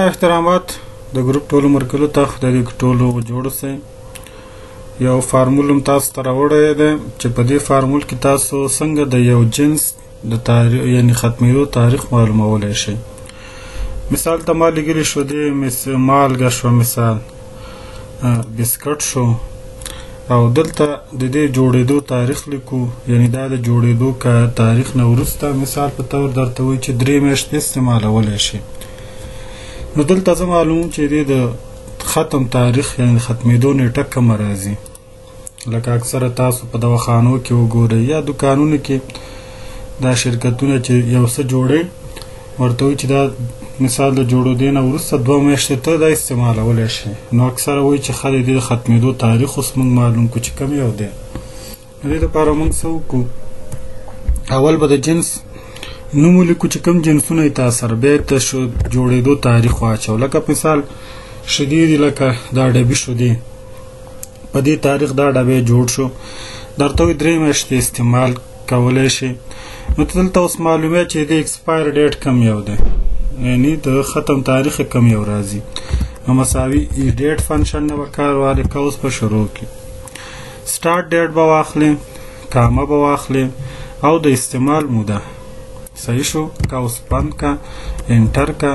احترامات د ګروپ ټولو مرکلو ته خدای دې ټولو جوړ سي. یو فارمول هم تاسو ته راوړی دی چې په دې فارمول کې تاسو څنګه د یو جنس د تاریخ یعنې ختمېدو تاریخ معلومولی شئ. مثال ته ما لیږلي شو دې مالګه شوه، مثال بسکټ شو، او دلته د دې جوړېدو تاریخ لیکو، یعنې دا د جوړېدو تاریخ نه وروسته مثال په طور درته وایي چې 3 میاشتې استعمالولی شي. نو دلته زه معلوم چې دې د ختم تاریخ یعنې ختمېدو نیټه کومه راځي. لکه اکثره تاسو په دواخانو کې وګورئ یا دوکانونو کې دا شرکتونه چې یو څه جوړوي ورته وایي چې دا مثال د جوړېدو نه وروسته 2 میاشتې ته دا استعمالولی شي. نو اکثره وایي چې ښه د دې د ختمېدو تاریخ اوس موږ معلوم کړو چې کوم یو دی. د دې دپاره موږ څه وکړو، اول به د جنس نوم ولیکو چې کوم جنسونه یې تاثر، بیا یې د جوړېدو تاریخ واچو. لکه مثال شیدې دي، لکه دا ډبې شیدې، په دې تاریخ دا ډبې جوړ شو، درته وایي 3 میاشتې استعمال کولی شي. نو ته دلته اوس معلوموې چې د ایکسپایر ډیټ کم یو دی، یعنې د ختم تاریخ کم یو راځي. نو مساوي ای ډیټ فنکشن نه به کار واخلې. که اوس په شروع کې سټارټ ډیټ به واخلې، کامه به واخلې، او د استعمال موده صحیح شو. که اوس بند که انټر که،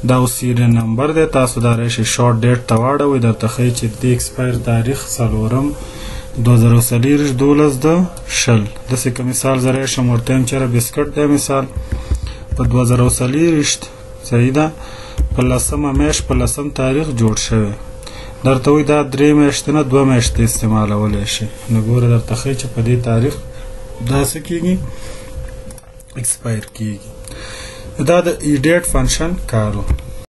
دا اوس سیریل نمبر دی، تاسو دا راشئ شارټ ډیټ ته واړوئ، درته ښایي چې د ایکسپایر تاریخ 4/2012/20 داسې که مثال زه راشم ورته یم چېرې بسکټ دی مثال په 2024 صحیح ده په 10مه میاشت په 10م تاریخ جوړ شوی، درته وایي دا 3 میاشتې نه 2 میاشتې استعمالولی شي. نو ګوره درته ښایي چې په دې تاریخ دا څه کېږي، ایکسپایر کېږي. دا د ای ډیټ فنکشن کارو.